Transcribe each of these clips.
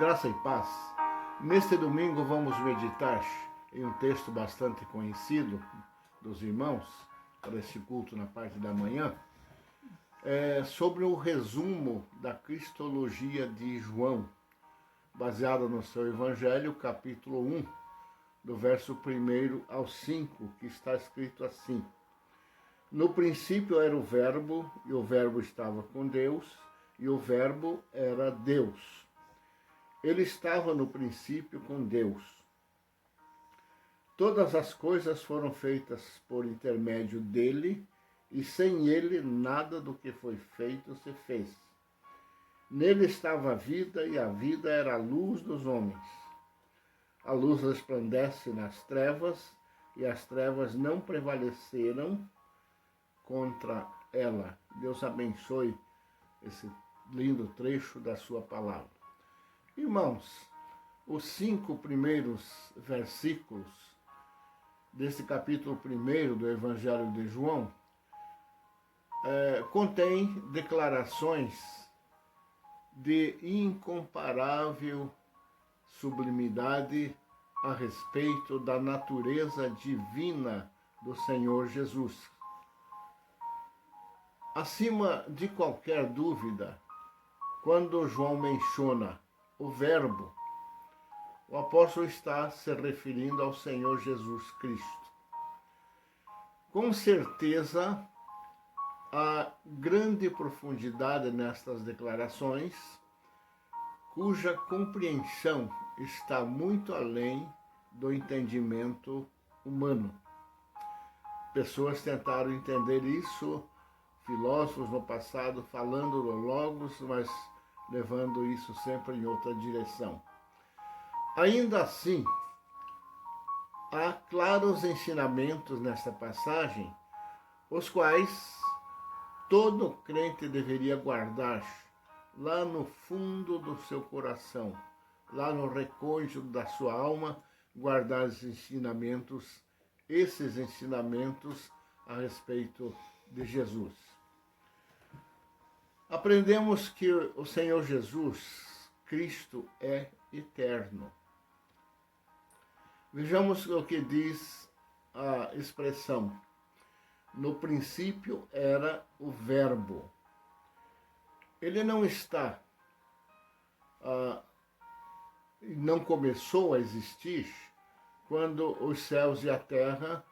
graça e paz. Neste domingo vamos meditar em um texto bastante conhecido dos irmãos, para este culto na parte da manhã, sobre o resumo da Cristologia de João, baseado no seu Evangelho, capítulo 1, do verso 1 ao 5, que está escrito assim: No princípio era o Verbo, e o Verbo estava com Deus, e o Verbo era Deus. Ele estava no princípio com Deus. Todas as coisas foram feitas por intermédio dele, e sem ele nada do que foi feito se fez. Nele estava a vida, e a vida era a luz dos homens. A luz resplandece nas trevas, e as trevas não prevaleceram contra ela. Deus abençoe esse lindo trecho da sua palavra. Irmãos, os 5 primeiros versículos desse capítulo 1 do Evangelho de João contém declarações de incomparável sublimidade a respeito da natureza divina do Senhor Jesus. Acima de qualquer dúvida, quando João menciona o Verbo, o apóstolo está se referindo ao Senhor Jesus Cristo. Com certeza, há grande profundidade nestas declarações, cuja compreensão está muito além do entendimento humano. Pessoas tentaram entender isso, filósofos no passado, falando do Logos, mas levando isso sempre em outra direção. Ainda assim, há claros ensinamentos nesta passagem, os quais todo crente deveria guardar lá no fundo do seu coração, lá no recôndito da sua alma, guardar esses ensinamentos a respeito de Jesus. Aprendemos que o Senhor Jesus Cristo é eterno. Vejamos o que diz a expressão: no princípio era o Verbo. Ele não está, não começou a existir quando os céus e a terra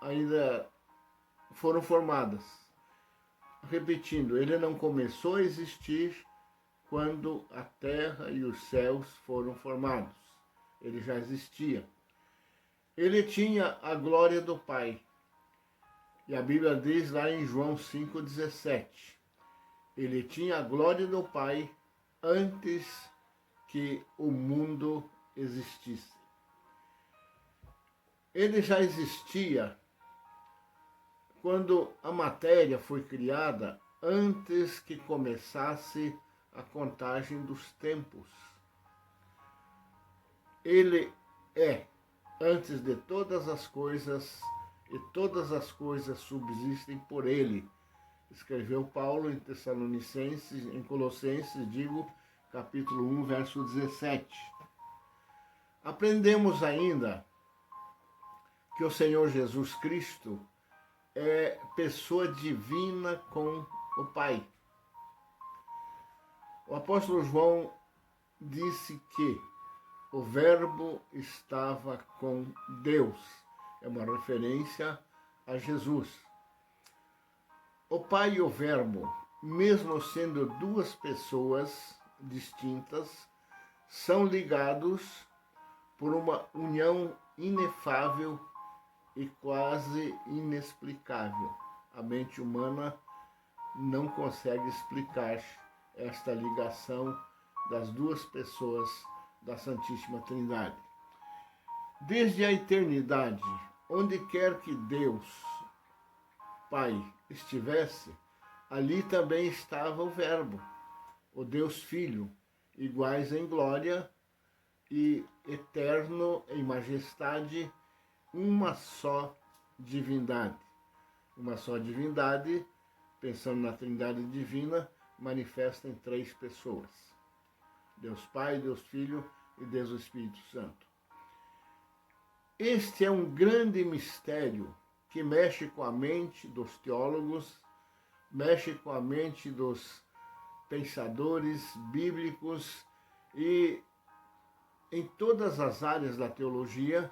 ainda foram formadas. Repetindo, ele não começou a existir quando a terra e os céus foram formados. Ele já existia. Ele tinha a glória do Pai. E a Bíblia diz lá em João 5,17, ele tinha a glória do Pai antes que o mundo existisse. Ele já existia quando a matéria foi criada, antes que começasse a contagem dos tempos. Ele é antes de todas as coisas, e todas as coisas subsistem por ele. Escreveu Paulo em Tessalonicenses, em Colossenses, capítulo 1, verso 17. Aprendemos ainda que o Senhor Jesus Cristo é pessoa divina com o Pai. O apóstolo João disse que o Verbo estava com Deus. É uma referência a Jesus. O Pai e o Verbo, mesmo sendo duas pessoas distintas, são ligados por uma união inefável e quase inexplicável. A mente humana não consegue explicar esta ligação das duas pessoas da Santíssima Trindade. Desde a eternidade, onde quer que Deus, Pai, estivesse, ali também estava o Verbo, o Deus Filho, iguais em glória e eterno em majestade, uma só divindade. Uma só divindade, pensando na Trindade Divina, manifesta em 3 pessoas. Deus Pai, Deus Filho e Deus Espírito Santo. Este é um grande mistério que mexe com a mente dos teólogos, mexe com a mente dos pensadores bíblicos e em todas as áreas da teologia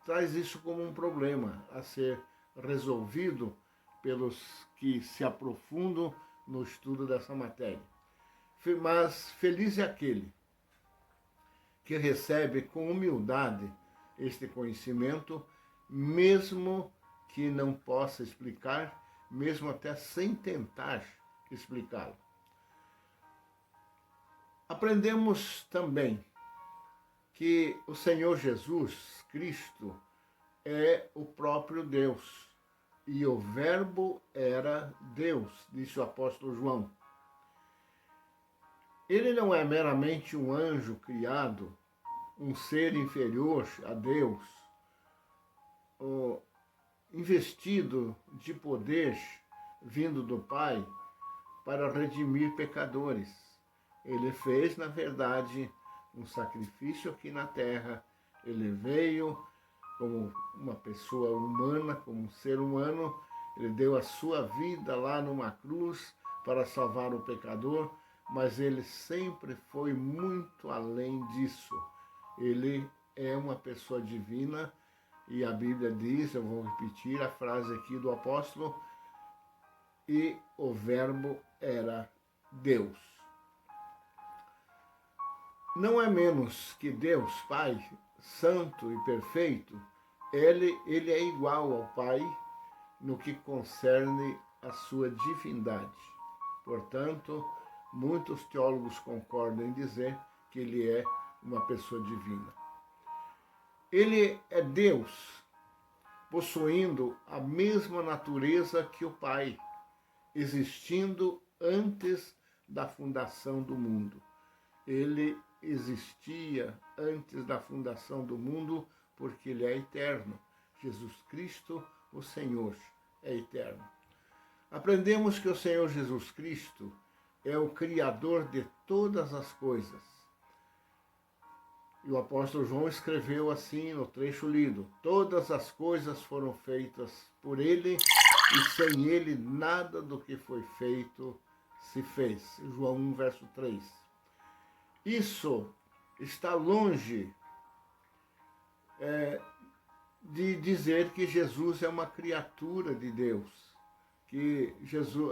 traz isso como um problema a ser resolvido pelos que se aprofundam no estudo dessa matéria. Mas feliz é aquele que recebe com humildade este conhecimento, mesmo que não possa explicar, mesmo até sem tentar explicá-lo. Aprendemos também que o Senhor Jesus Cristo é o próprio Deus, e o Verbo era Deus, disse o apóstolo João. Ele não é meramente um anjo criado, um ser inferior a Deus, investido de poder vindo do Pai para redimir pecadores. Ele fez, na verdade, um sacrifício aqui na terra. Ele veio como uma pessoa humana, como um ser humano. Ele deu a sua vida lá numa cruz para salvar o pecador, mas ele sempre foi muito além disso. Ele é uma pessoa divina e a Bíblia diz, eu vou repetir a frase aqui do apóstolo, e o Verbo era Deus. Não é menos que Deus, Pai, santo e perfeito, ele é igual ao Pai no que concerne a sua divindade. Portanto, muitos teólogos concordam em dizer que ele é uma pessoa divina. Ele é Deus, possuindo a mesma natureza que o Pai, existindo antes da fundação do mundo. Ele existia antes da fundação do mundo porque ele é eterno. Jesus Cristo, o Senhor, é eterno. Aprendemos que o Senhor Jesus Cristo é o Criador de todas as coisas. E o apóstolo João escreveu assim no trecho lido: todas as coisas foram feitas por ele, e sem ele nada do que foi feito se fez. João 1, verso 3. Isso está longe de dizer que Jesus é uma criatura de Deus, que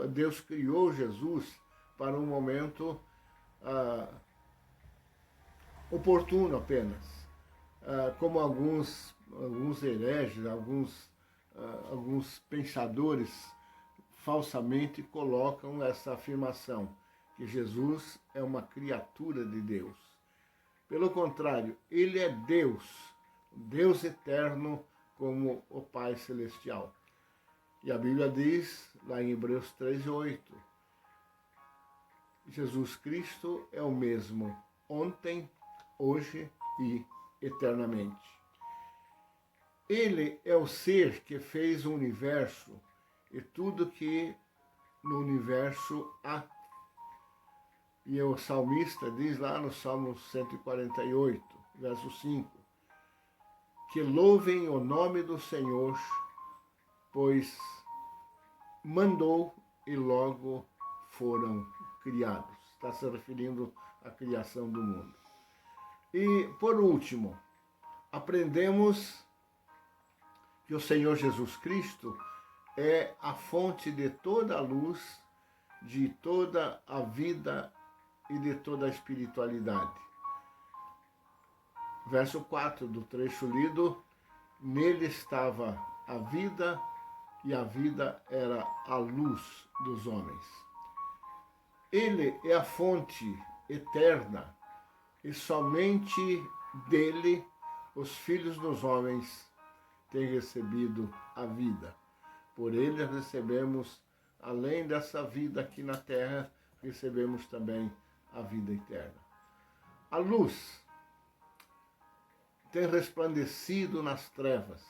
Deus criou Jesus para um momento oportuno apenas, como alguns hereges, alguns pensadores falsamente colocam essa afirmação, que Jesus é uma criatura de Deus. Pelo contrário, ele é Deus, Deus eterno como o Pai Celestial. E a Bíblia diz, lá em Hebreus 3:8, Jesus Cristo é o mesmo ontem, hoje e eternamente. Ele é o ser que fez o universo e tudo que no universo há. E o salmista diz lá no Salmo 148, verso 5, que louvem o nome do Senhor, pois mandou e logo foram criados. Está se referindo à criação do mundo. E, por último, aprendemos que o Senhor Jesus Cristo é a fonte de toda a luz, de toda a vida e de toda a espiritualidade. Verso 4 do trecho lido: nele estava a vida, e a vida era a luz dos homens. Ele é a fonte eterna, e somente dele os filhos dos homens têm recebido a vida. Por ele recebemos, além dessa vida aqui na terra, recebemos também a vida eterna. A luz tem resplandecido nas trevas,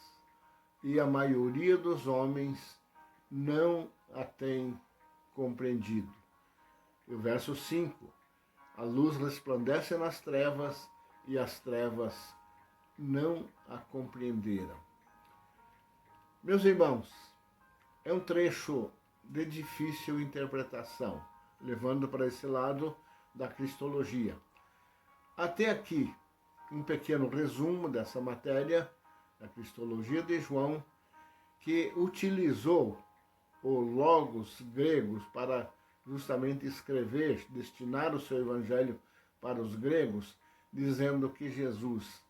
e a maioria dos homens não a tem compreendido. E o verso 5, a luz resplandece nas trevas e as trevas não a compreenderam. Meus irmãos, é um trecho de difícil interpretação, levando para esse lado da cristologia. Até aqui, um pequeno resumo dessa matéria, da cristologia de João, que utilizou o logos gregos para justamente escrever, destinar o seu evangelho para os gregos, dizendo que Jesus,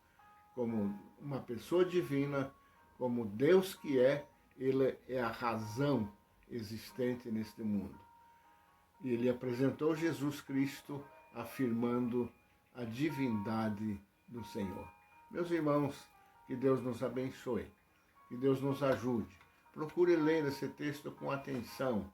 como uma pessoa divina, como Deus que é, ele é a razão existente neste mundo. E ele apresentou Jesus Cristo afirmando a divindade do Senhor. Meus irmãos, que Deus nos abençoe, que Deus nos ajude. Procure ler esse texto com atenção.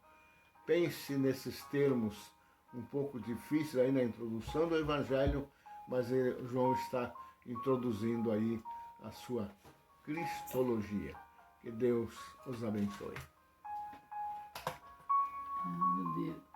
Pense nesses termos um pouco difíceis aí na introdução do Evangelho, mas João está introduzindo aí a sua cristologia. Que Deus os abençoe. Meu Deus.